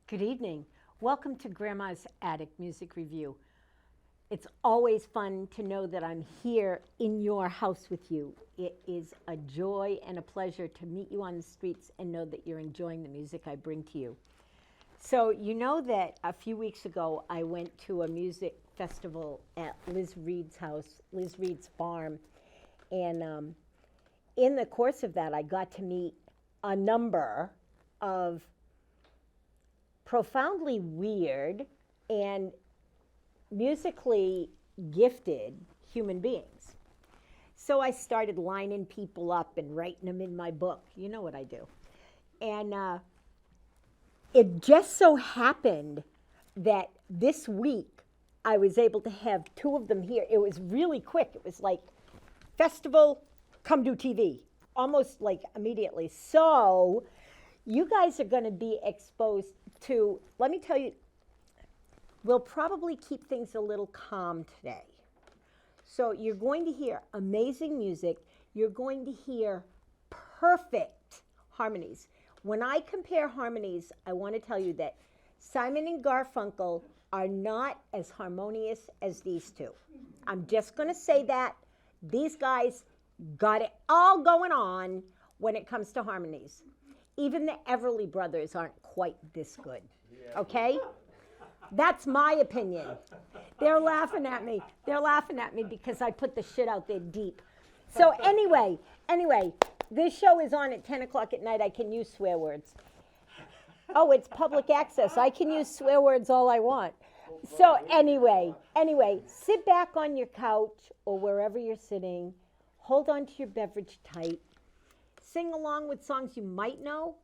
Good evening. Welcome to Grandma's Attic Music Review. It's always fun to know that I'm here in your house with you. It is a joy and a pleasure to meet you on the streets and know that you're enjoying the music I bring to you. So you know that a few weeks ago I went to a music festival at Liz Reed's house, Liz Reed's farm, and in the course of that I got to meet a number of profoundly weird and musically gifted human beings. So I started lining people up and writing them in my book. You know what I do. And it just so happened that this week I was able to have two of them here. It was really quick. It was like, festival, come do TV, almost like immediately. So you guys are going to be exposed to, let me tell you, we'll probably keep things a little calm today. So you're going to hear amazing music. You're going to hear perfect harmonies. When I compare harmonies, I want to tell you that Simon and Garfunkel are not as harmonious as these two. I'm just going to say that. These guys got it all going on when it comes to harmonies. Even the Everly Brothers aren't quite this good, okay? That's my opinion. They're laughing at me. They're laughing at me because I put the shit out there deep. So anyway, this show is on at 10 o'clock at night. I can use swear words. Oh, it's public access. I can use swear words all I want. So anyway, sit back on your couch or wherever you're sitting. Hold on to your beverage tight. Sing along with songs you might know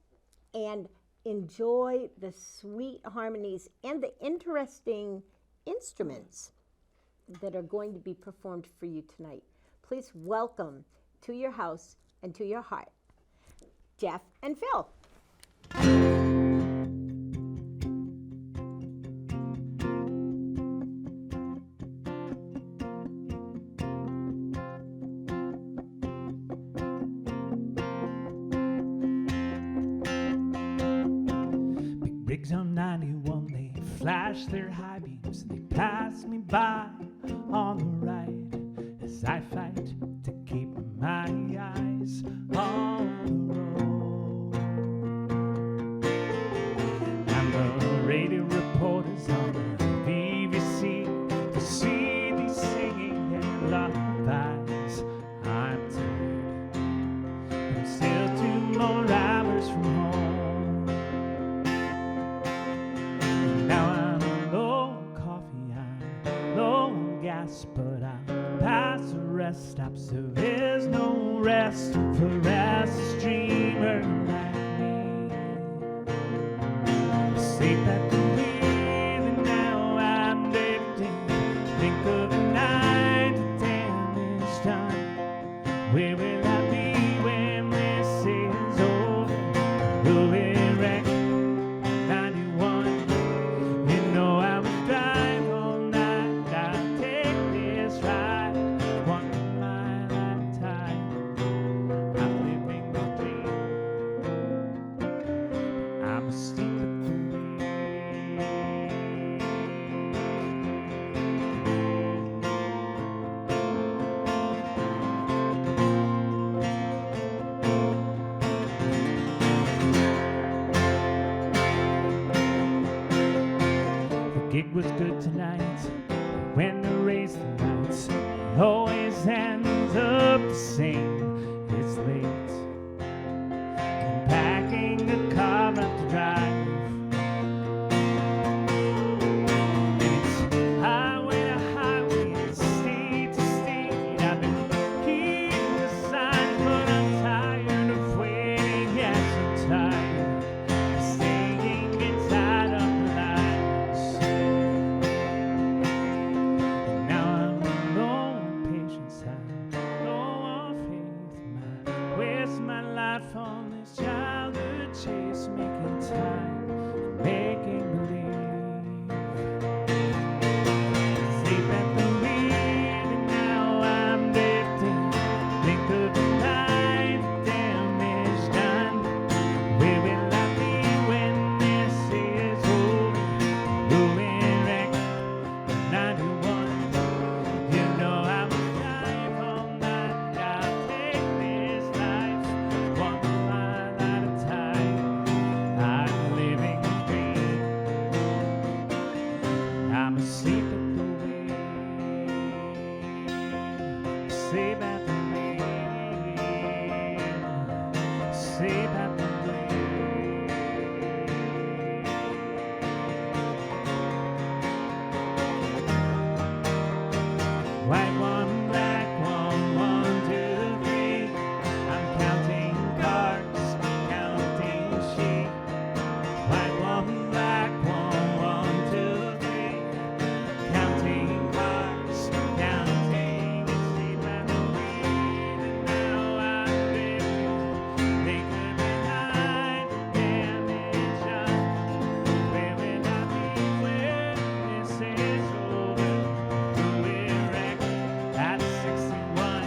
and enjoy the sweet harmonies and the interesting instruments that are going to be performed for you tonight. Please welcome to your house and to your heart, Jeff and Phil. On 91, they flash their high beams, they pass me by on the right as I fight to keep my eyes on the road. And the radio reporters on the BBC to see these singing their lullabies. I'm tired, but I'm still 2 more hours from home. But I'll pass a rest stop, so there's no rest for a restless dreamer like me. Sleep at the wheel and now I'm drifting. Think of the night the damage done. Where will I be when this is over? Will it wreck 91? You know I would drive all night. Gig was good tonight. up the same. It's late. I'm packing the car up to drive. And it's highway to highway, state to state. I've been keeping the sign, but I'm tired of waiting. Yes, I'm tired of staying inside of the lies. And now I'm low on patience, I'm low on faith. Might waste my life on this childhood chase, making time, making believe. Sleep at the wheel, and now I'm drifting. Think of the night the damage done. Where will I be when this is over? Ruin wreck, 91. You know I will drive all night. I'll take this life one mile at a time. I'm living a dream. I'm asleep at the wheel. Asleep at the wheel. Asleep at the wheel. White one, black one, 1, 2, 3. I'm counting cards, counting sheep. White one, black one, 1, 2, 3. Counting cards, counting sheep at the wheel. And now I'm living, thinking behind the damage done. Where will I be when this is over? Ruin wreck at 61.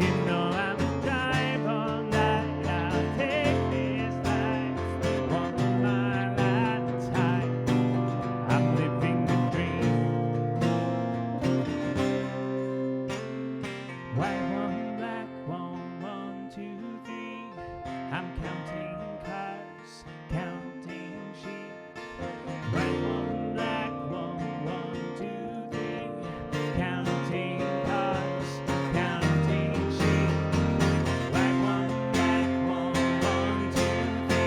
You know I'm a dive all night. I'll take this life one mile at a time. I'm living the dream. White one, black one, 1, 2, 3. I'm counting cars, counting sheep. White one, black one, 1, 2, 3. Counting cars, counting sheep. White one, black one, 1, 2, 3.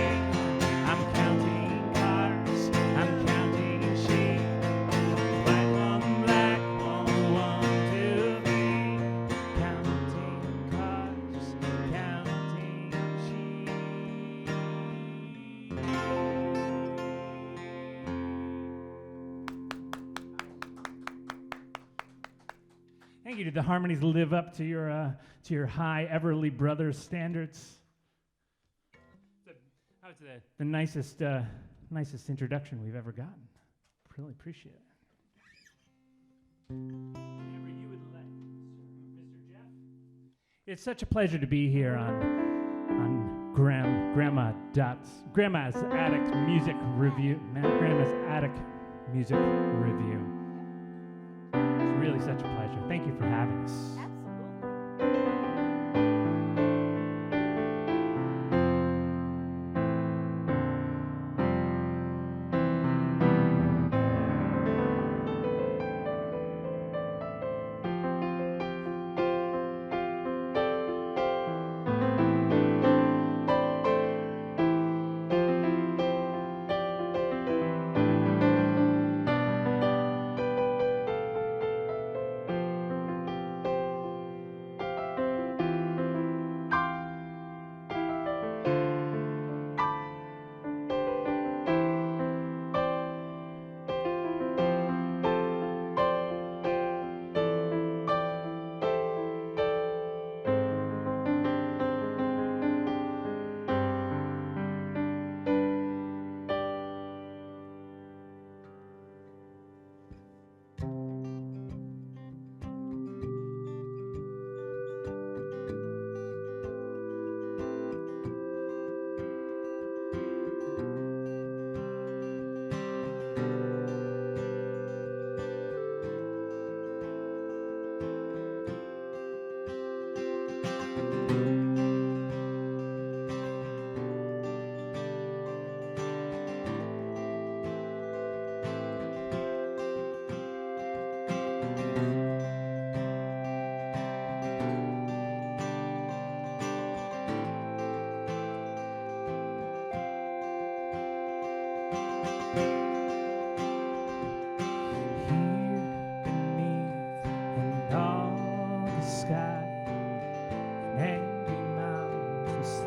I'm counting cars, I'm counting sheep. White one, black one, 1, 2, 3. Counting cars, counting sheep. Thank you. Did the harmonies live up to your high Everly Brothers standards? That was the nicest nicest introduction we've ever gotten. Really appreciate it. Whenever you would like, Mr. Jeff. It's such a pleasure to be here on Grandma's Attic Music Review. Grandma's Attic Music Review. It's really such a pleasure. Thank you for having us. Absolutely.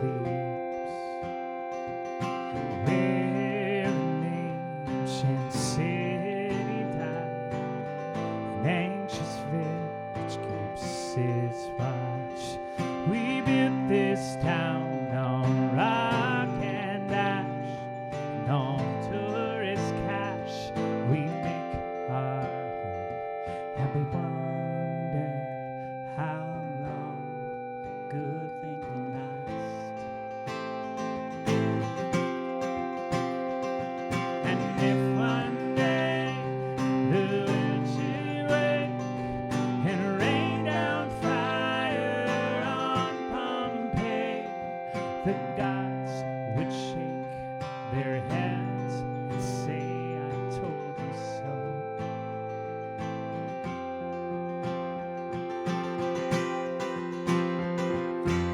sleeps, where an ancient city died, an anxious village keeps its watch. We built this town on rock and ash, and on tourist cash we make our home, and we wonder how long a good thing can last. And if one day the world should wake and rain down fire on Pompeii, the gods would shake their heads and say, I told you so.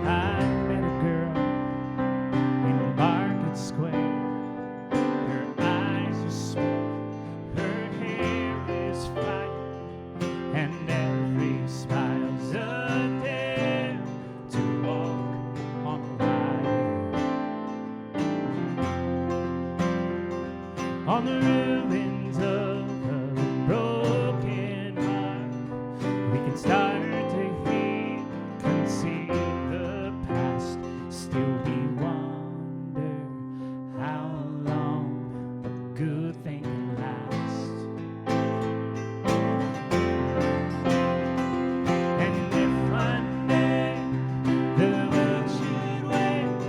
I met a girl in Market Square. Her eyes are smoke, her hair is fire, and every smile's a dare to walk on the wire. On the ruins of a broken heart, we can start to heal, conceal the past. Still we wonder how long a good thing can last. And if one day the world should wake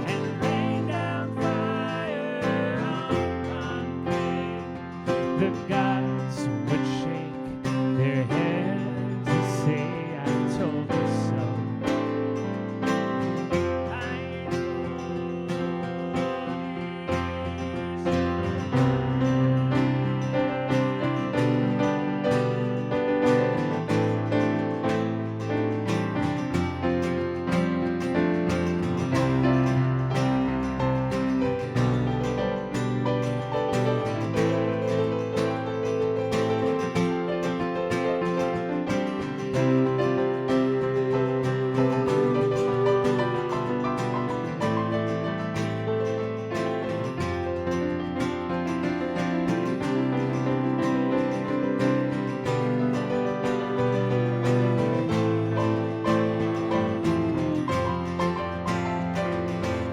and rain down fire on Pompeii, the gods would shake their heads and say, I told you so. I told you so.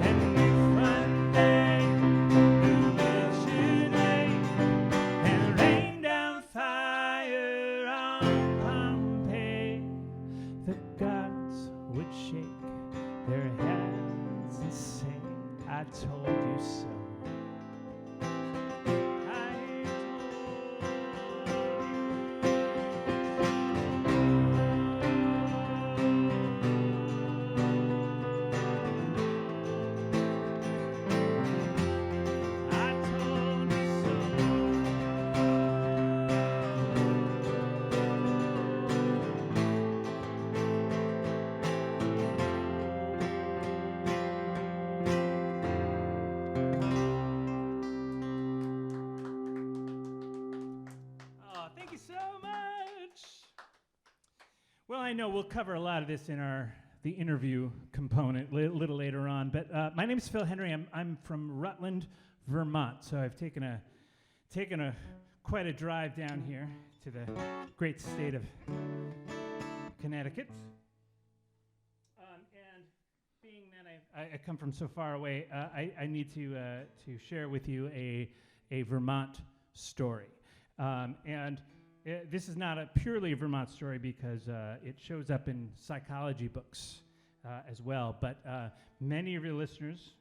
And if one day the world should wake and rain down fire on Pompeii, the gods would shake their heads and say, I told you so. I told you so. Oh, thank you so much. Well, I know we'll cover a lot of this in the interview component a little later on, but my name is Phil Henry. I'm from Rutland, Vermont, so I've taken a quite a drive down here to the great state of Connecticut. And being that I come from so far away, I need to share with you a Vermont story. This is not a purely Vermont story because it shows up in psychology books as well. But many of your listeners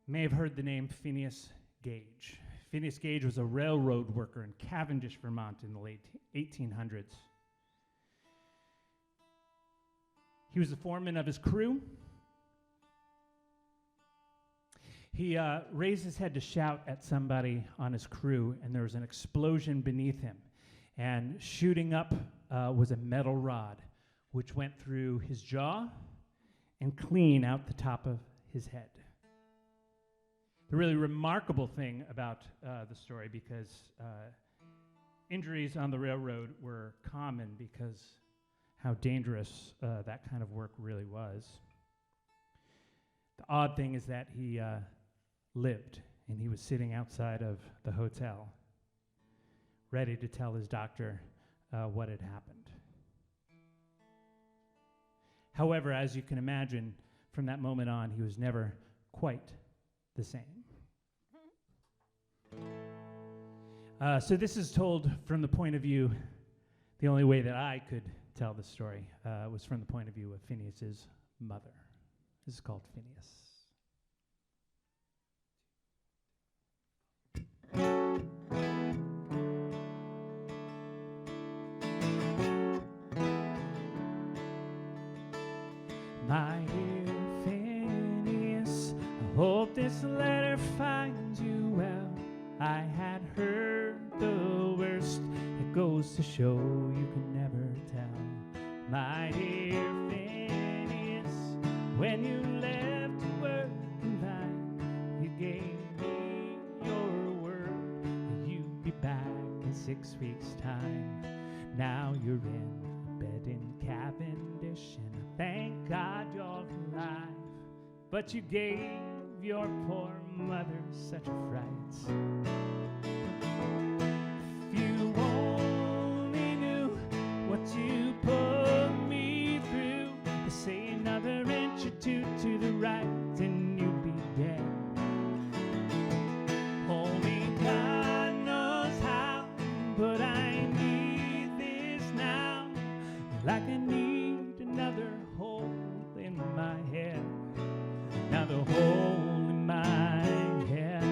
may have heard the name Phineas Gage. Phineas Gage was a railroad worker in Cavendish, Vermont in the late 1800s. He was the foreman of his crew. He raised his head to shout at somebody on his crew, and there was an explosion beneath him. And shooting up was a metal rod, which went through his jaw and clean out the top of his head. The really remarkable thing about the story, because injuries on the railroad were common because how dangerous that kind of work really was. The odd thing is that he lived, and he was sitting outside of the hotel, ready to tell his doctor what had happened. However, as you can imagine, from that moment on, he was never quite the same. So this is told from the point of view, the only way that I could tell the story was from the point of view of Phineas's mother. This is called Phineas. My dear Phineas, I hope this letter finds you well. I had heard the worst. It goes to show you can never tell. My dear Phineas, when you left to work in line, you gave me your word that you'd be back in 6 weeks' time. Now you're in bed in Cavendish, and I thank God you're alive. But you gave your poor mother such a fright. If you only knew what you put me through, they say another inch or two to the right and you'd be dead. Only God knows how, but I need this now, like I need another hole in my head. Another hole in my head.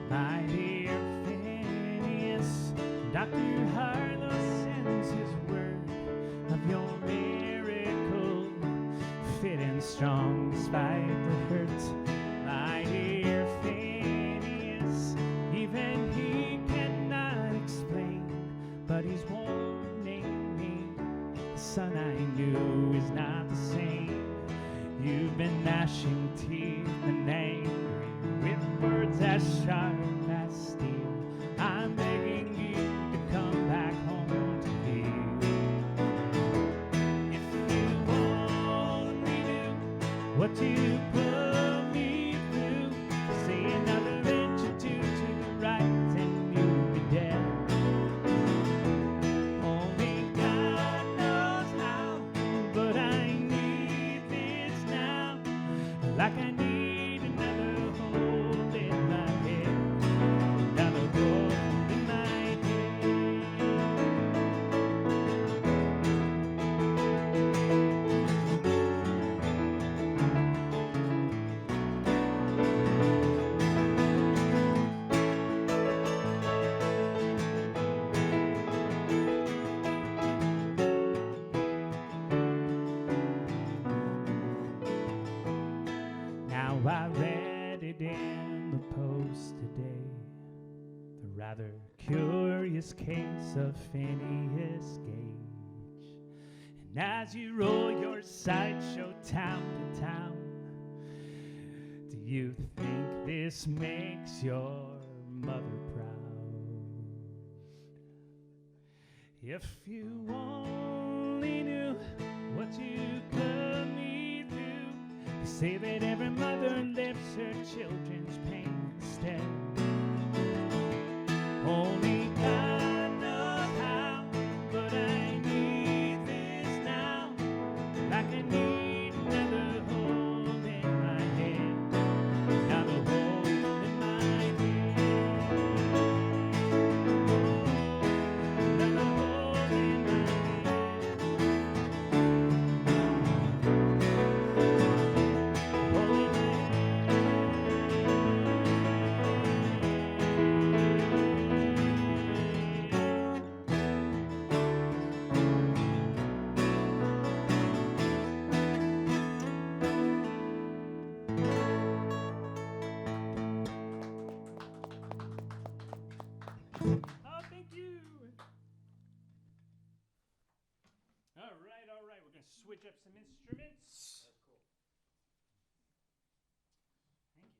My dear Phineas, Dr. Harlow sends his word of your miracle, fit and strong despite the hurt. My dear Phineas, even he cannot explain, but he's warning me. The son I knew is not the same. You've been gnashing teeth and angry with words as sharp as steel. I'm begging you to come back home to me. If you only knew what you put me through, say another inch or two to the right and you'll be dead. Only God knows how, but I need this now, like I need another hole in my head, another hole in my head. Now I read it in the Post today, the rather curious case of Phineas Gage. And as you roll your sideshow town to town, do you think this makes your mother proud? If you only knew what you put me through, they say that every mother lifts her children's pain instead. Only God knows how, but I need this now, like I need another hole in my head, another hole in my head, another hole in my head, hole in my Oh, thank you. All right. We're going to switch up some instruments. That's cool. Thank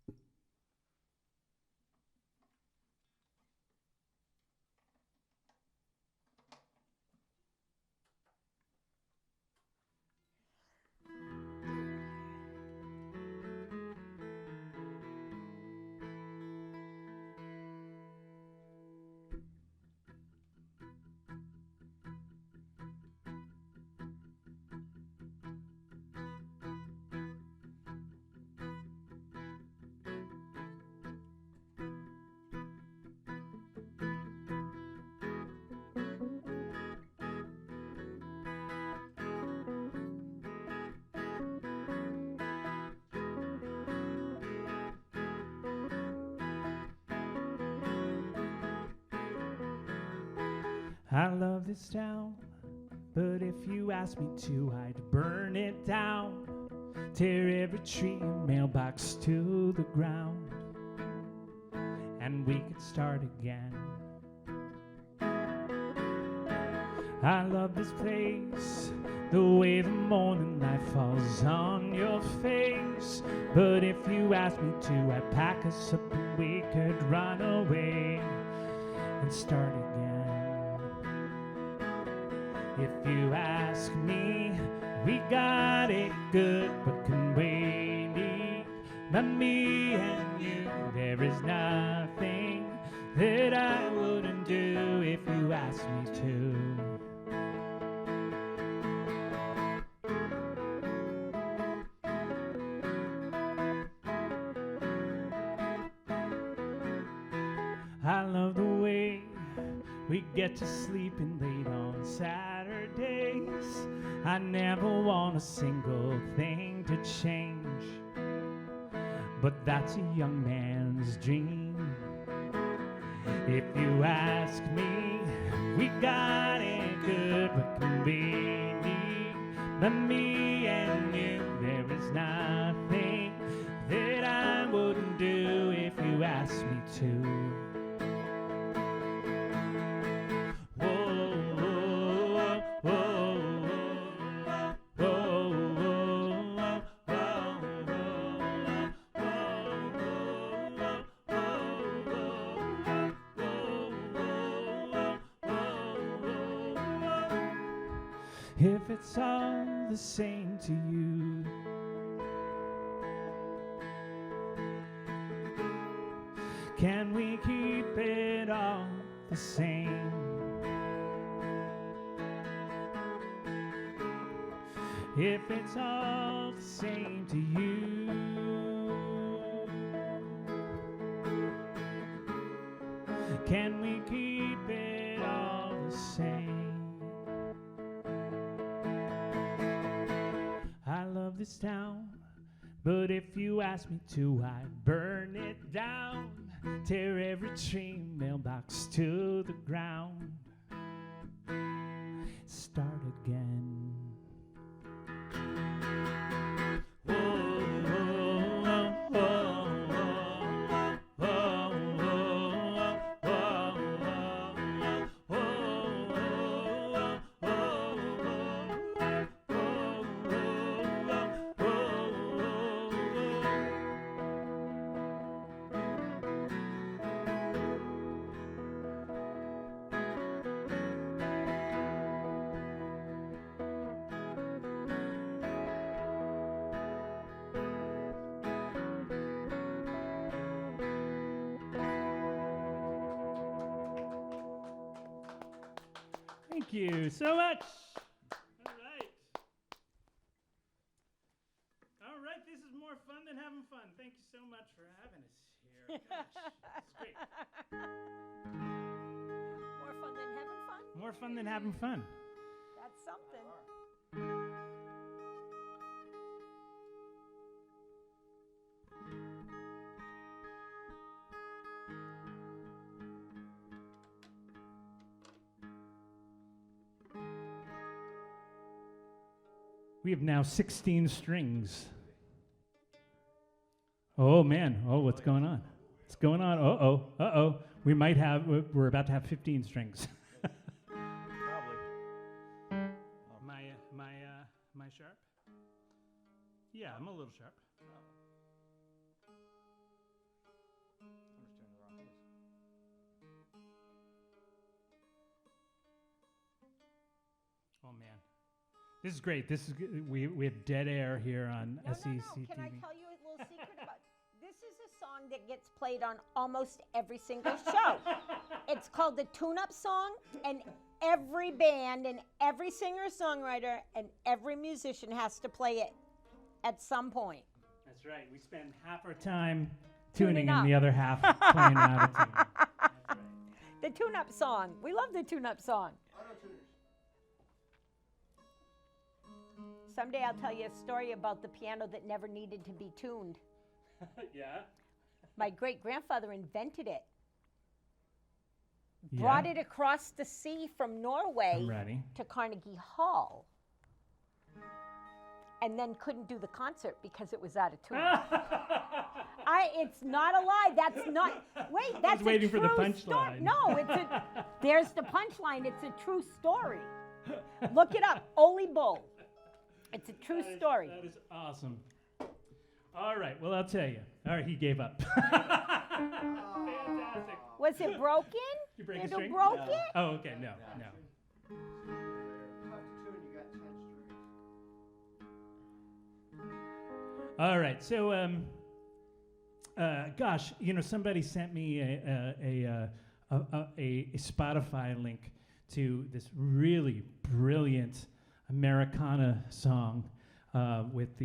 you. I love this town, but if you ask me to, I'd burn it down. Tear every tree and mailbox to the ground, and we could start again. I love this place, the way the morning light falls on your face. But if you ask me to, I'd pack us up and we could run away and start again. If you ask me, we got it good, but can we leave? But me and you, there is nothing that I wouldn't do if you asked me to. I love the way we get to sleep in late on Saturdays. I never want a single thing to change, but that's a young man's dream. If you ask me, we got it good, but can we leave? But me and you, there is nothing that I wouldn't do if you asked me to. If it's all the same to you, can we keep it all the same? If it's all the same to you, can we keep it all the same? I love this town, but if you ask me to, I'd burn it down. Tear every tree, mailbox to the ground. Start again. Thank you so much. All right. All right, this is more fun than having fun. Thank you so much for having us here. Gosh, it's great. More fun than having fun? More fun than having fun. That's something. We have now 16 strings. Oh, man. Oh, what's going on? What's going on? Uh-oh. Uh-oh. We're about to have 15 strings. Probably. My sharp? Yeah, I'm a little sharp. I'm just doing the wrong keys. Oh, man. This is great. We have dead air here on SEC No. TV. Can I tell you a little secret about it? This is a song that gets played on almost every single show. It's called the tune-up song, and every band and every singer-songwriter and every musician has to play it at some point. That's right. We spend half our time tuning up. and the other half playing out of tune. That's right. The tune-up song. We love the tune-up song. Someday I'll tell you a story about the piano that never needed to be tuned. Yeah. My great-grandfather invented it. brought it across the sea from Norway I'm ready. to Carnegie Hall, and then couldn't do the concert because it was out of tune. It's not a lie. That's not. Wait, that's waiting a for the true punchline. story. No, there's the punchline. It's a true story. Look it up. Oli Bull. It's a true story. That is awesome. All right. Well, I'll tell you. All right, he gave up. Fantastic. Was it broken? You break a Did string? it broke it? Oh, okay. No. All right. So, gosh, somebody sent me a Spotify link to this really brilliant Americana song with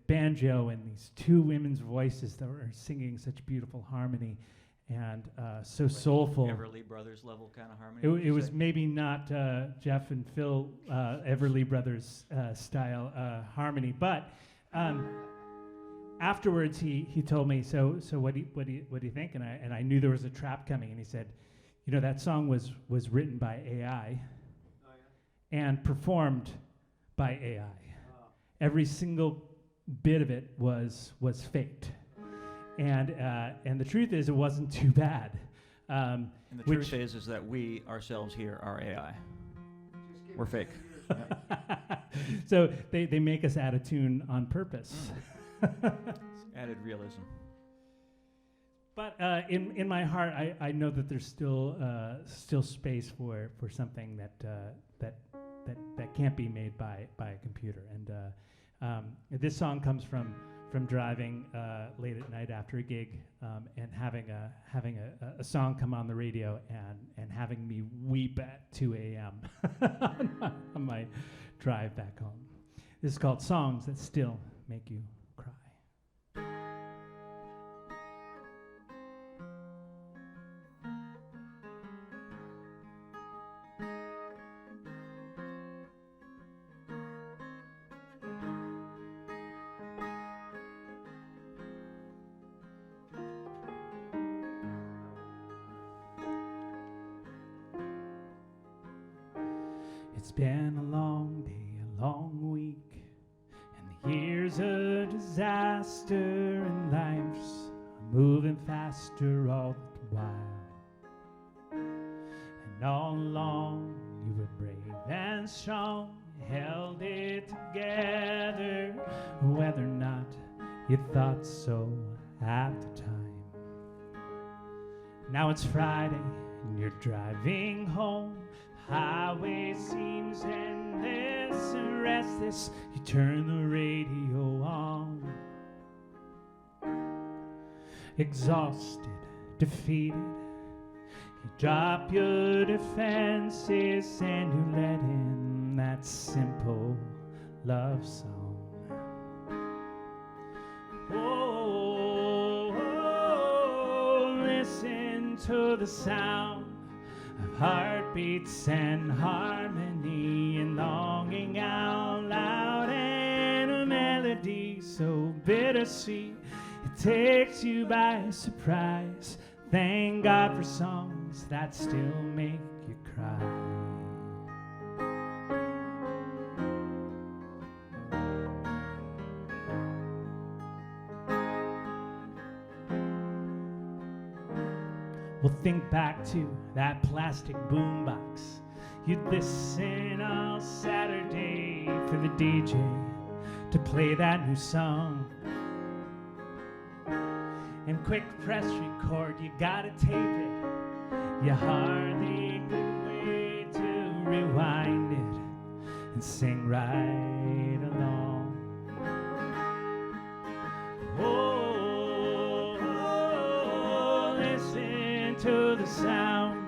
banjo and these two women's voices that were singing such beautiful harmony and so soulful. Everly Brothers level kind of harmony. It was maybe not Jeff and Phil Everly Brothers style harmony, but afterwards he told me, so what do you think? And I knew there was a trap coming, and he said, that song was written by AI and performed by AI. Every single bit of it was faked, and the truth is, it wasn't too bad. And the truth is that we ourselves here are AI. We're fake. So they make us add a tune on purpose. Added realism. But in my heart, I know that there's still space for something that can't be made by a computer. And this song comes from driving late at night after a gig and having a song come on the radio and having me weep at 2 a.m. on my drive back home. This is called Songs That Still Make You Cry. It's been a long day, a long week, and the years of disaster, and life's moving faster all the while. And all along you were brave and strong, held it together, whether or not you thought so at the time. Now it's Friday and you're driving home. Highway seems endless and restless. You turn the radio on. Exhausted, defeated, you drop your defenses and you let in that simple love song. Oh, listen to the sound of heartbeats and harmony and longing out loud, and a melody so bittersweet it takes you by surprise. Thank God for songs that still make you cry. Well, think back to that plastic boombox. You'd listen all Saturday for the DJ to play that new song. And quick press record, you gotta tape it. You hardly could wait to rewind it and sing right along. Oh, listen to the sound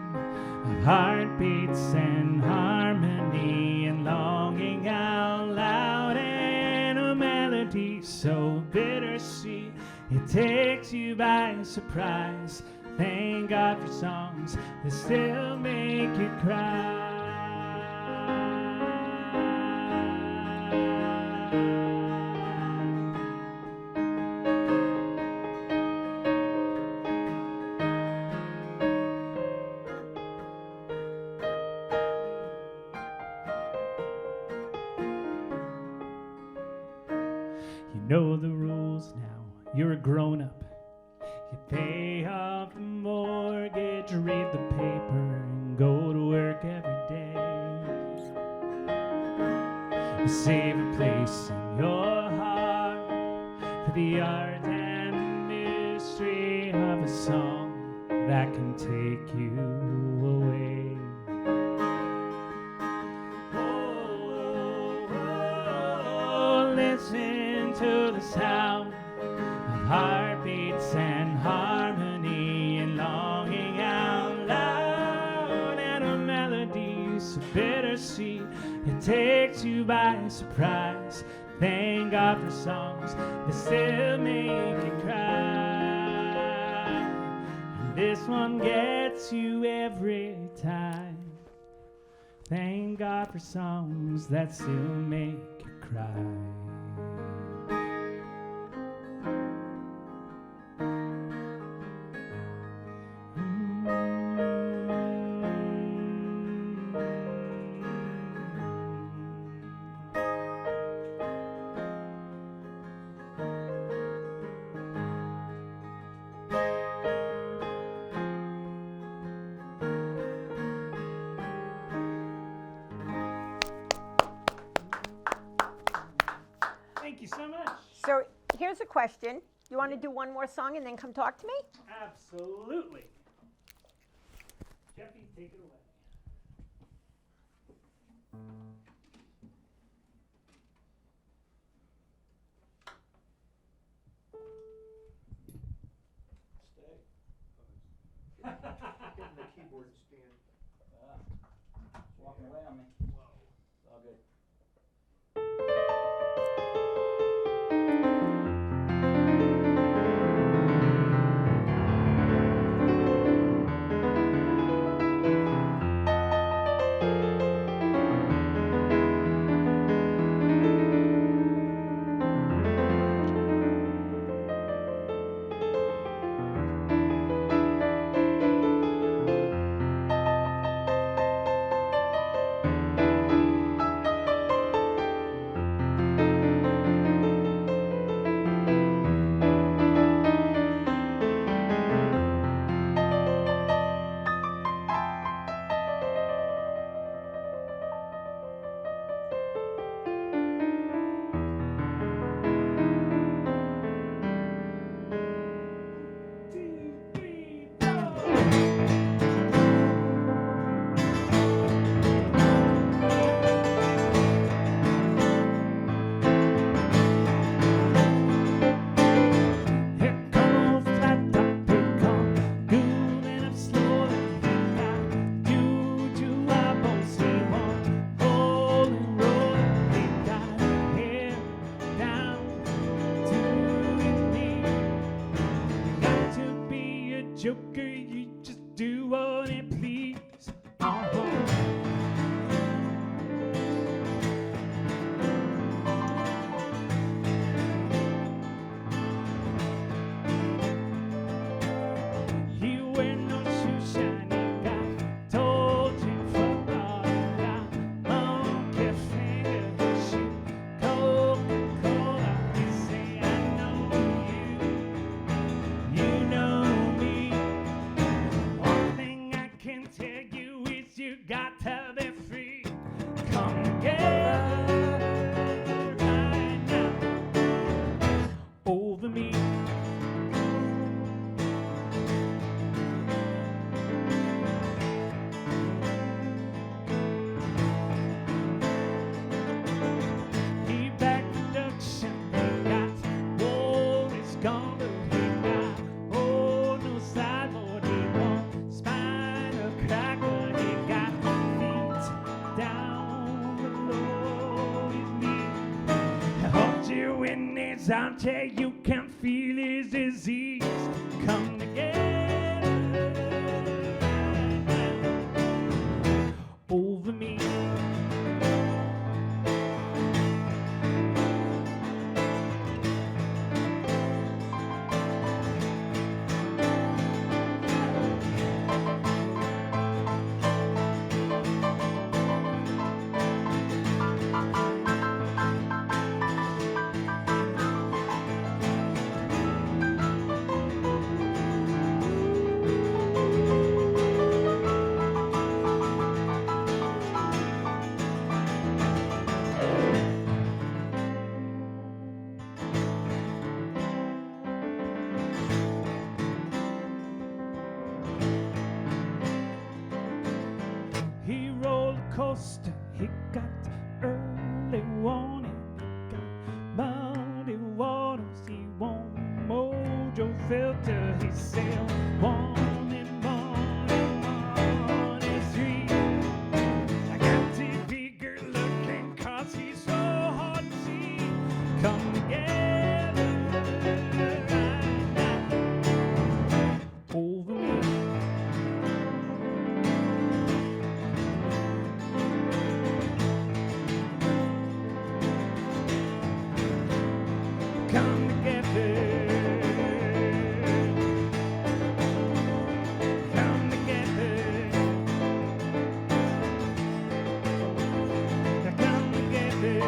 of heartbeats and harmony and longing out loud, and a melody so bittersweet it takes you by surprise. Thank God for songs that still make you cry. know the rules now. You're a grown-up. You pay off the mortgage, read the paper, and go to work every day. You save a place in your heart for the art and the mystery of a song that can take you away. Oh, listen to the sound of heartbeats and harmony and longing out loud, and a melody so bittersweet it takes you by surprise. Thank God for songs that still make you cry. And this one gets you every time. Thank God for songs that still make you cry. Thank you so much. So here's a question. You want to do one more song and then come talk to me? Absolutely. Jeffy, take it away. Getting the keyboard stand. Walking away on me. It's all good. Joker, you just do what it please. You wear no shoe shiny guy. Told you fuck all you got. Monkey finger, shoot Coca-Cola. You say I know you. You know me. One thing I can tell you is you got to be free. Come together right now over me. Feedback production, they got war is gone, but they got no sideboard, they won't spinal crack, but they got feet down below his knee. Hold you in his armchair, you can feel his disease. Come together right now over me. coaster. He got early warning. He got muddy waters. He won't mojo filter. He said, warning, warning, warning, street. I got to be good looking 'cause he's so hard to see. Come together right now over me. Come together. Come together. Come together.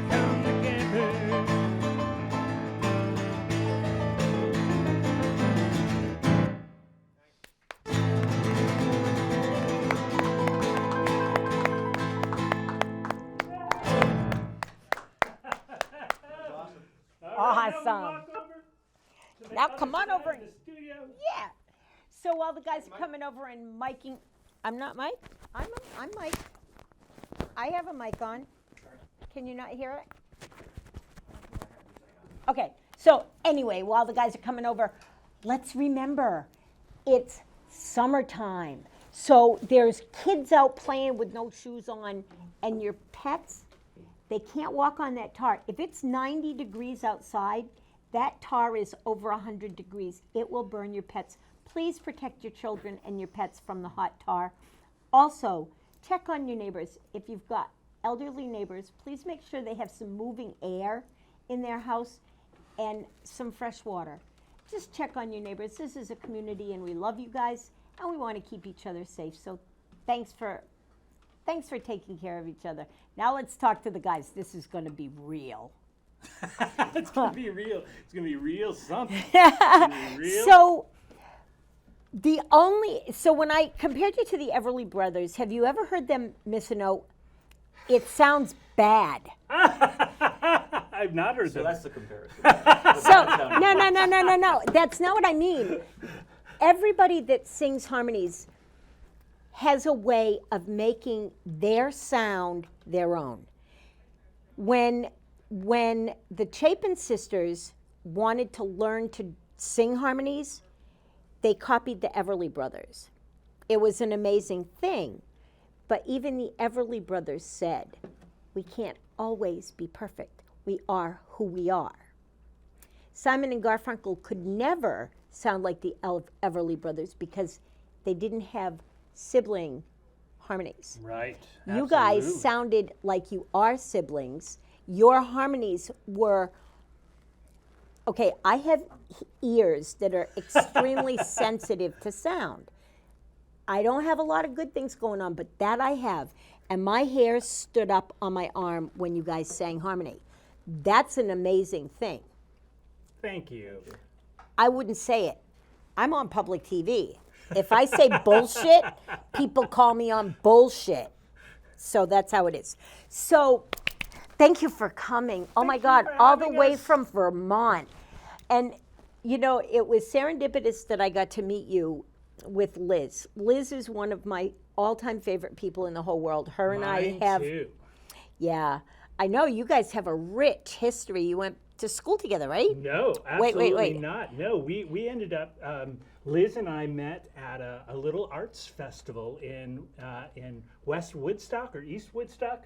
Come together. Awesome. Now come on over. In the studio. Yeah. So while the guys are coming over and miking, I'm not Mike. I'm Mike. I have a mic on. Can you not hear it? Okay. So anyway, while the guys are coming over, let's remember it's summertime. So there's kids out playing with no shoes on, and your pets, they can't walk on that tar. If it's 90 degrees outside, that tar is over 100 degrees. It will burn your pets. Please protect your children and your pets from the hot tar. Also, check on your neighbors. If you've got elderly neighbors, please make sure they have some moving air in their house and some fresh water. Just check on your neighbors. This is a community and we love you guys and we want to keep each other safe. So thanks for taking care of each other. Now let's talk to the guys. This is going to be real. It's gonna be real. It's gonna be real something. It's gonna be real. So when I compared you to the Everly Brothers, have you ever heard them miss a note? It sounds bad. I've not heard So that. that's the comparison. So no. That's not what I mean. Everybody that sings harmonies has a way of making their sound their own. When the Chapin sisters wanted to learn to sing harmonies, they copied the Everly Brothers. It was an amazing thing. But even the Everly Brothers said, we can't always be perfect. We are who we are. Simon and Garfunkel could never sound like the Everly Brothers because they didn't have sibling harmonies. Right. You guys Absolutely. sounded like you are siblings. Your harmonies were, okay, I have ears that are extremely sensitive to sound. I don't have a lot of good things going on, but that I have. And my hair stood up on my arm when you guys sang harmony. That's an amazing thing. Thank you. I wouldn't say it. I'm on public TV. If I say bullshit, people call me on bullshit. So that's how it is. So thank you for coming. Oh my God, for all the having way us. from Vermont. And you know, it was serendipitous that I got to meet you with Liz. Liz is one of my all-time favorite people in the whole world. Her and Mine I have, too. yeah. I know you guys have a rich history. You went to school together, right? No, Wait, absolutely wait. not. No, we ended up. Liz and I met at a little arts festival in West Woodstock or East Woodstock,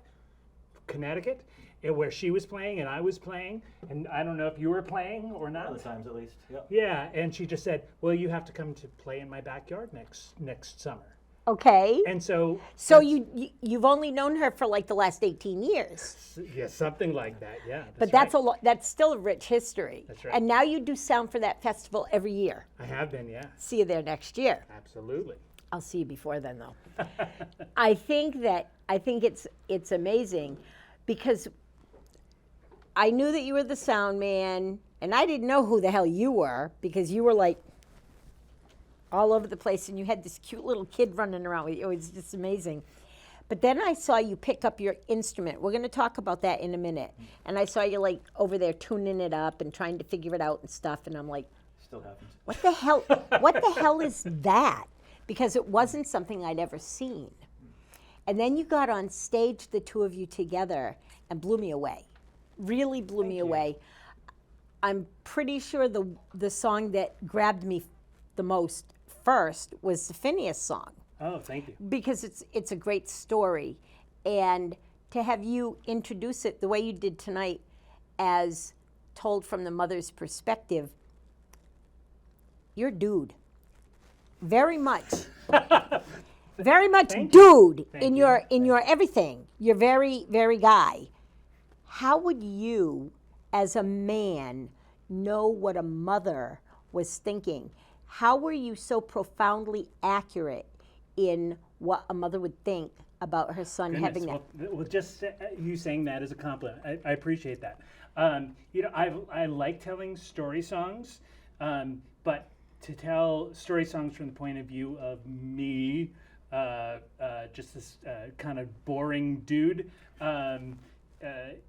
Connecticut, where she was playing and I was playing, and I don't know if you were playing or not. Other times at least. Yep. Yeah, and she just said, "Well, you have to come to play in my backyard next summer." Okay. And so So you've only known her for like the last 18 years. yeah, something like that. Yeah, But that's a lot. That's still a rich history. That's right. And now you do sound for that festival every year. I have been, yeah, See you there next year. absolutely. I'll see you before then, though. I think it's amazing because I knew that you were the sound man, and I didn't know who the hell you were because you were like all over the place, and you had this cute little kid running around with you. It was just amazing. But then I saw you pick up your instrument. We're going to talk about that in a minute. And I saw you like over there tuning it up and trying to figure it out and stuff. And I'm like, Still happens. what the hell? What the hell is that? because it wasn't something I'd ever seen. And then you got on stage, the two of you together, and blew me away. Really blew me away. I'm pretty sure the song that grabbed me the most first was the Phineas song. Oh, thank you. Because it's a great story. And to have you introduce it the way you did tonight as told from the mother's perspective, you're dude. Very much. Very much Thank dude Thank in you. your everything. You're very, very guy. How would you, as a man, know what a mother was thinking? How were you so profoundly accurate in what a mother would think about her son having that? Well, just you saying that is a compliment. I appreciate that. I like telling story songs, but to tell story songs from the point of view of me, just this kind of boring dude,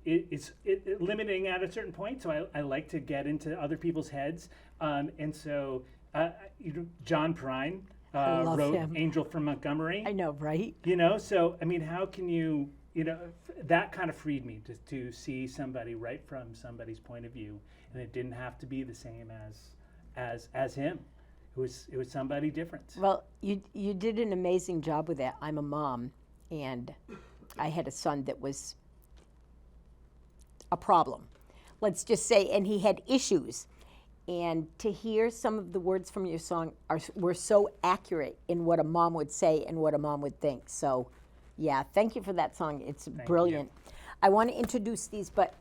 it's limiting at a certain point. So I like to get into other people's heads, and so John Prine love wrote him. "Angel from Montgomery." I know, right? So I mean, how can you, that kind of freed me to see somebody right from somebody's point of view, and it didn't have to be the same as him. It was somebody different. Well, you did an amazing job with that. I'm a mom, and I had a son that was a problem. Let's just say, and he had issues. And to hear some of the words from your song were so accurate in what a mom would say and what a mom would think. So, yeah, thank you for that song. It's brilliant. I want to introduce these, but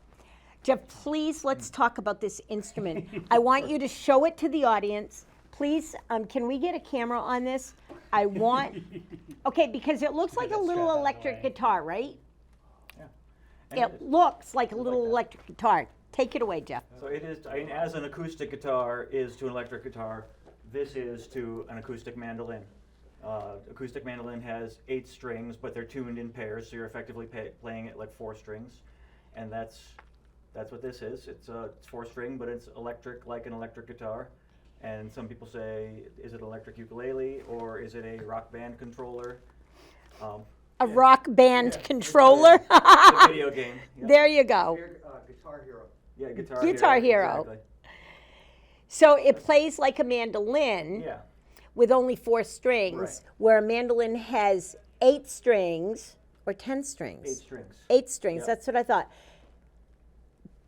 Jeff, please let's talk about this instrument. I want you to show it to the audience. Please, can we get a camera on this? I want, okay, because it looks like a little electric guitar, right? Yeah. It looks like a little electric guitar. Take it away, Jeff. So it is, as an acoustic guitar is to an electric guitar, this is to an acoustic mandolin. Acoustic mandolin has 8 strings, but they're tuned in pairs, so you're effectively playing it like 4 strings, and that's what this is. It's 4-string, but it's electric like an electric guitar. And some people say, is it electric ukulele or is it a rock band controller? A rock band Yeah, controller. It's a video game. Yep. There you go. Guitar Hero. Yeah, Guitar Hero. Exactly. So it plays like a mandolin Yeah. with only 4 strings, Right. where a mandolin has 8 strings or 10 strings. 8 strings. 8 strings. Yep. That's what I thought.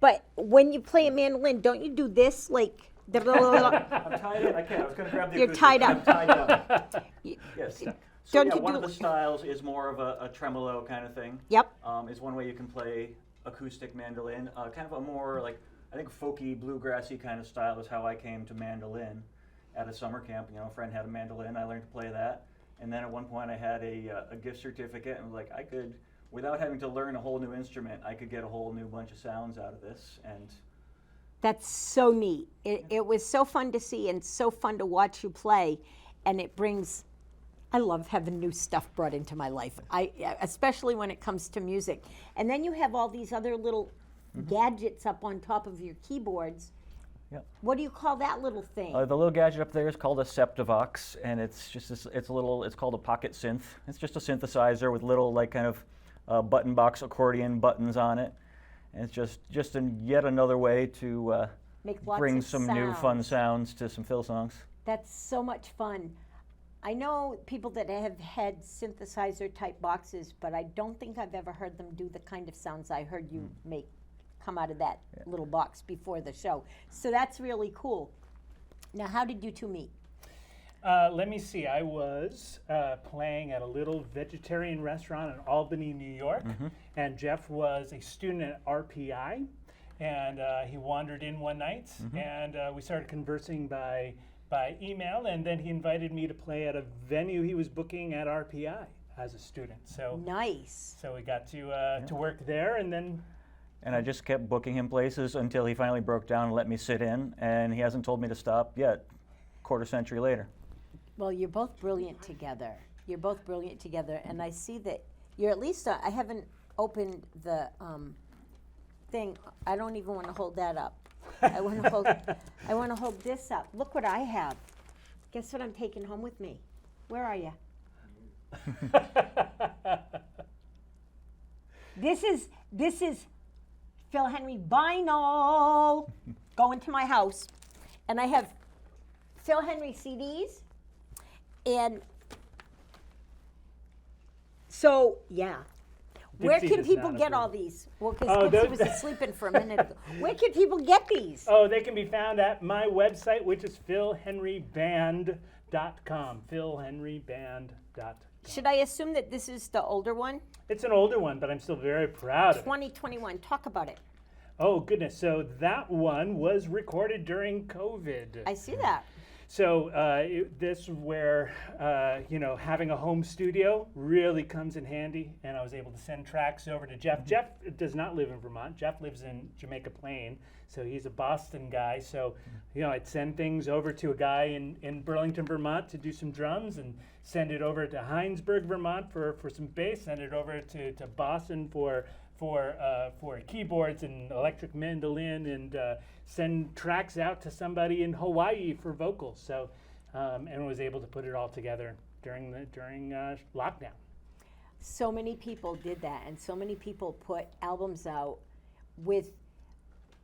But when you play a mandolin, don't you do this like? I'm tied in. I can't. I was going to grab the You're acoustic. tied I'm up. tied up. Yes. So Don't yeah, you one do- of the styles is more of a tremolo kind of thing. Yep. Is one way you can play acoustic mandolin. Kind of a more like, I think, folky, bluegrassy kind of style is how I came to mandolin at a summer camp. A friend had a mandolin. I learned to play that. And then at one point I had a gift certificate and was like, I could, without having to learn a whole new instrument, I could get a whole new bunch of sounds out of this. And That's so neat. It was so fun to see and so fun to watch you play, and it brings. I love having new stuff brought into my life. Especially when it comes to music. And then you have all these other little gadgets up on top of your keyboards. Yep. What do you call that little thing? the little gadget up there is called a Septivox, and it's just it's called a pocket synth. It's just a synthesizer with little like kind of button box accordion buttons on it. And it's just yet another way to Make lots bring of some new fun sounds. sounds to some Phil songs. That's so much fun. I know people that have had synthesizer type boxes, but I don't think I've ever heard them do the kind of sounds I heard you make come out of that little box before the show. So that's really cool. Now, how did you two meet? Let me see. I was playing at a little vegetarian restaurant in Albany, New York, and Jeff was a student at RPI, and he wandered in one night, and we started conversing by email, and then he invited me to play at a venue he was booking at RPI as a student. So Nice. so we got to work there, and then And I just kept booking him places until he finally broke down and let me sit in, and he hasn't told me to stop yet, quarter century later. Well, you're both brilliant together. You're both brilliant together, and I see that you're at least. I haven't opened the thing. I don't even want to hold that up. I want to hold. I want to hold this up. Look what I have. Guess what I'm taking home with me? Where are you? This is Phil Henry vinyl. Go into my house, and I have Phil Henry CDs, and so yeah. Where Dipsy can does people not get approve. all these? Well, Oh, because Dipsy those- was sleeping for a minute ago. Where can people get these? Oh, they can be found at my website, which is philhenryband.com. philhenryband.com. Should I assume that this is the older one? It's an older one, but I'm still very proud of it. 2021. Talk about it. Oh, goodness. So that one was recorded during COVID. I see that. So this is where, having a home studio really comes in handy, and I was able to send tracks over to Jeff. Jeff does not live in Vermont. Jeff lives in Jamaica Plain, so he's a Boston guy. So, I'd send things over to a guy in Burlington, Vermont to do some drums, and send it over to Heinsberg, Vermont for some bass, send it over to Boston for keyboards and electric mandolin, and send tracks out to somebody in Hawaii for vocals. So, and was able to put it all together during lockdown. So many people did that, and so many people put albums out with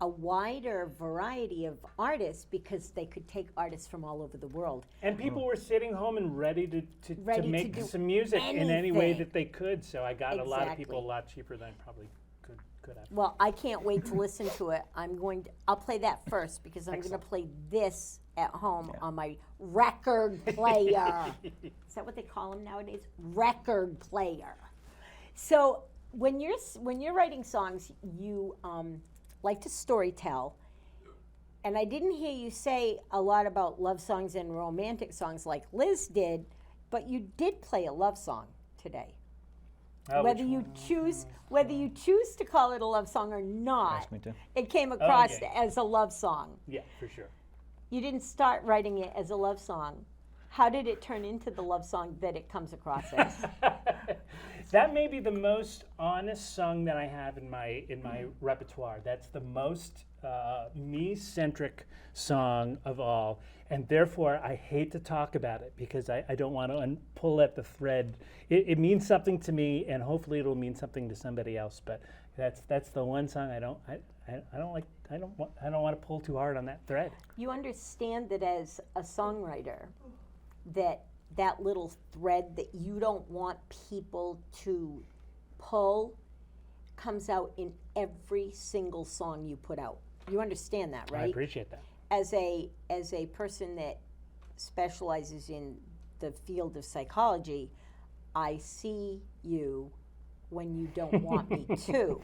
a wider variety of artists because they could take artists from all over the world. And people were sitting home and ready to Ready to make do some music in any way anything. that they could. So I got a lot of people a Exactly. lot cheaper than I probably could have. Well, I can't wait to listen to it. I'll play that first because I'm going to Excellent. play this at home on my record player. Is that what they call them nowadays? Record player. So when you're writing songs, you like to storytell. And I didn't hear you say a lot about love songs and romantic songs like Liz did, but you did play a love song today. Whether you choose to call it a love song or not, Ask me to. it came across Okay. as a love song. Yeah, for sure. You didn't start writing it as a love song. How did it turn into the love song that it comes across as? That may be the most honest song that I have in my repertoire. That's the most me-centric song of all, and therefore I hate to talk about it because I don't want to pull at the thread. It means something to me, and hopefully it'll mean something to somebody else. But that's the one song I don't want to pull too hard on that thread. You understand that as a songwriter, that little thread that you don't want people to pull comes out in every single song you put out. You understand that, right? I appreciate that. As a person that specializes in the field of psychology, I see you when you don't want me to.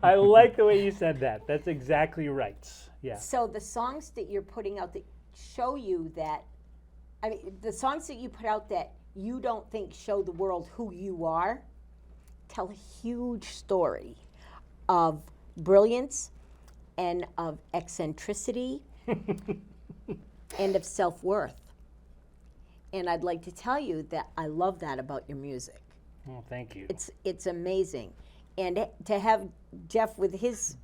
I like the way you said that. That's exactly right. Yeah. So the songs that you're putting out that show you that, I mean, the songs that you put out that you don't think show the world who you are, tell a huge story of brilliance and of eccentricity and of self-worth. And I'd like to tell you that I love that about your music. Oh, thank you. It's amazing. And to have Jeff with his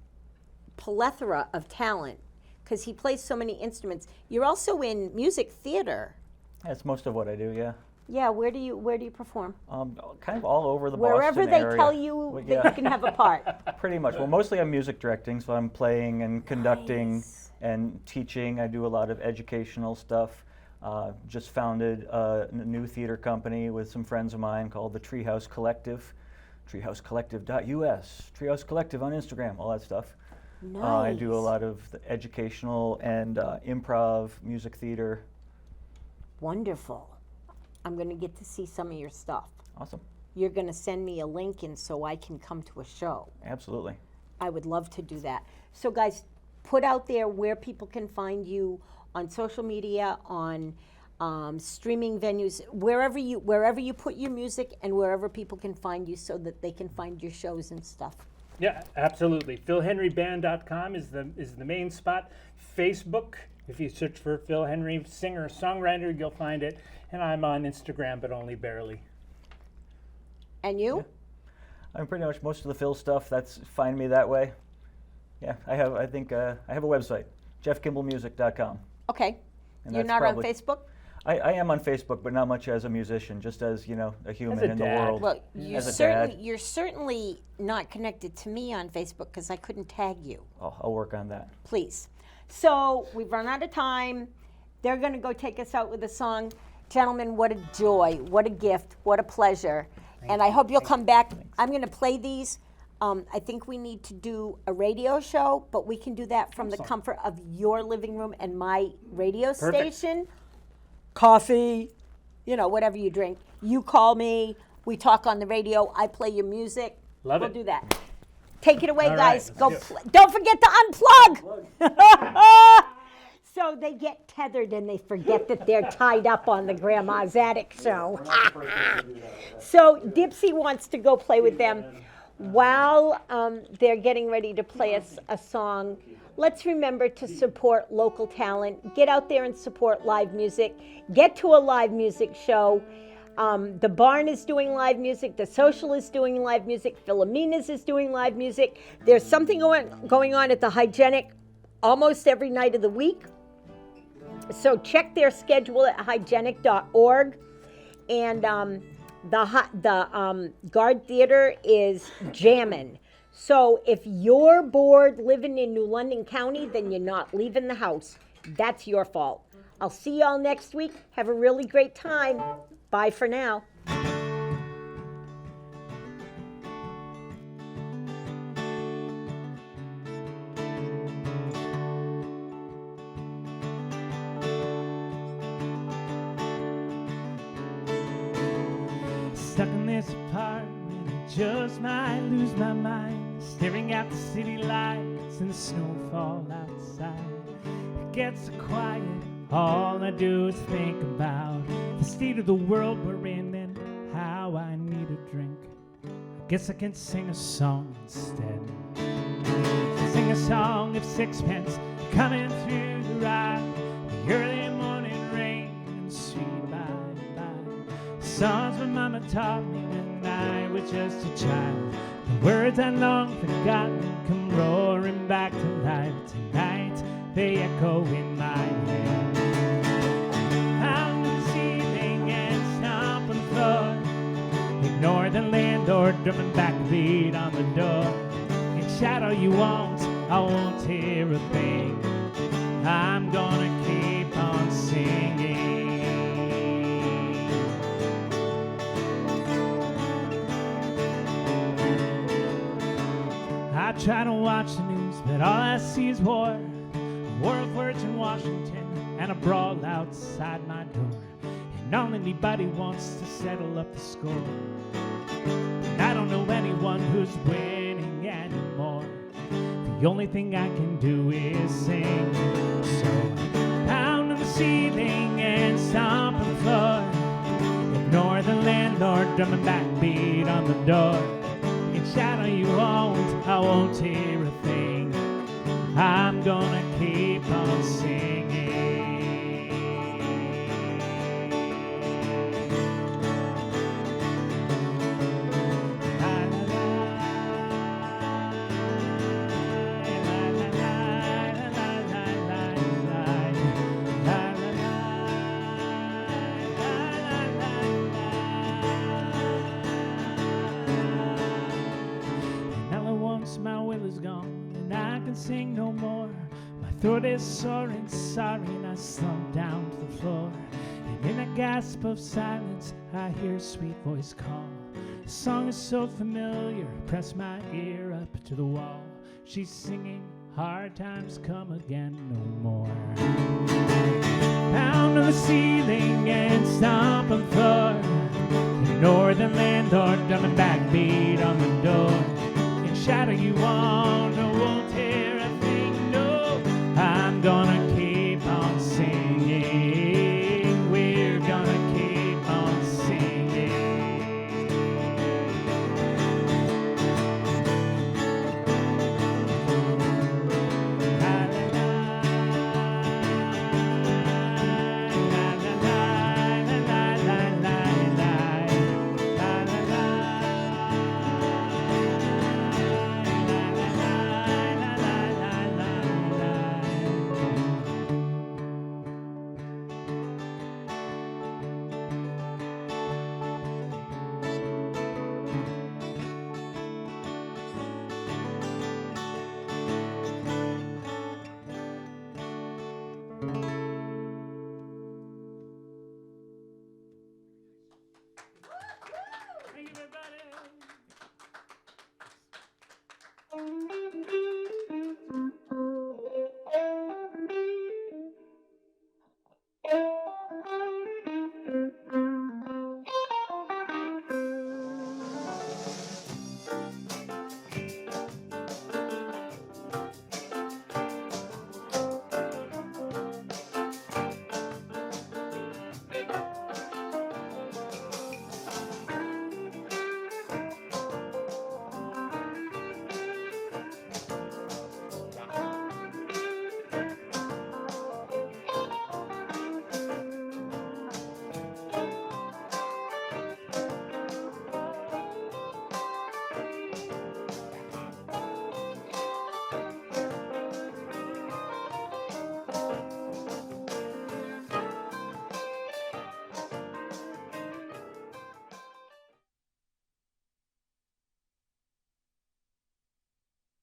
plethora of talent, because he plays so many instruments. You're also in music theater. That's most of what I do, yeah. Yeah, where do you perform? Kind of all over the Wherever Boston they area. tell you Well, that you can have a part. Pretty much. Well, mostly I'm music directing, so I'm playing and conducting Nice. and teaching. I do a lot of educational stuff. Just founded a new theater company with some friends of mine called the Treehouse Collective, treehousecollective.us, Treehouse Collective on Instagram, all that stuff. Nice. I do a lot of the educational and improv, music theater. Wonderful. I'm going to get to see some of your stuff. Awesome. You're going to send me a link in so I can come to a show. Absolutely. I would love to do that. So guys, put out there where people can find you on social media, on streaming venues, wherever you put your music and wherever people can find you so that they can find your shows and stuff. Yeah, absolutely. PhilHenryBand.com is the main spot. Facebook, if you search for Phil Henry, singer-songwriter, you'll find it. And I'm on Instagram, but only barely. And you? I'm pretty much most of the Phil stuff. Find me that way. Yeah, I have a website, jeffkimballmusic.com. Okay. And You're that's not probably- on Facebook? I am on Facebook, but not much as a musician, just as, you know, a human a in the dad. world. Well, As a dad. you're certainly not connected to me on Facebook because I couldn't tag you. Oh, I'll work on that. Please. So we've run out of time. They're going to go take us out with a song. Gentlemen, what a joy, what a gift, what a pleasure. And I hope you'll come back. I'm going to play these. I think we need to do a radio show, but we can do that from the comfort of your living room and my radio Perfect. station. Coffee, you know, whatever you drink. You call me. We talk on the radio. I play your music. Love we'll it. do that. Take it away, All right, guys. let's Go. do it. Don't forget to unplug. So they get tethered and they forget that they're tied up on the Grandma's Attic show. So Dipsy wants to go play with them while they're getting ready to play us a song. Let's remember to support local talent. Get out there and support live music. Get to a live music show. The Barn is doing live music. The Social is doing live music. Philomena's is doing live music. There's something going on at the Hygienic almost every night of the week. So check their schedule at hygienic.org. And the Guard Theater is jammin'. So if you're bored living in New London County, then you're not leaving the house. That's your fault. I'll see y'all next week. Have a really great time. Bye for now. Stuck in this apartment, I just might lose my mind. Staring at the city lights and the snowfall outside. It gets so quiet, all I do is think about the state of the world we're in and how I need a drink. I guess I can sing a song instead. Sing a song of sixpence coming through the ride. The early morning rain and sweet bye-bye. Songs my mama taught me when I was just a child. The words I long forgotten come roaring back to life tonight. They echo in my head. Pound the ceiling and stomp on the floor. Ignore the landlord drumming backbeat on the door. And shout all you want, I won't hear a thing. I'm gonna keep on singing. I try to watch the news, but all I see is war. A war of words in Washington and a brawl outside my door. And all anybody wants to settle up the score. And I don't know anyone who's winning anymore. The only thing I can do is sing. So pound on the ceiling and stomp on the floor. Ignore the landlord drumming backbeat on the door. And shout all you want, I won't hear a thing. I'm gonna keep on singing. Sing no more. My throat is sore and sorry, and I slump down to the floor. And in a gasp of silence, I hear a sweet voice call. The song is so familiar, I press my ear up to the wall. She's singing, hard times come again no more. Pound on the ceiling and stomp on the floor. Ignore the landlord drumming backbeat on the door. And shadow you want, I won't hear a thing, no. I'm gonna keep on singing. We're gonna keep on singing. La la la, la la la, la la la la, la la la. Thank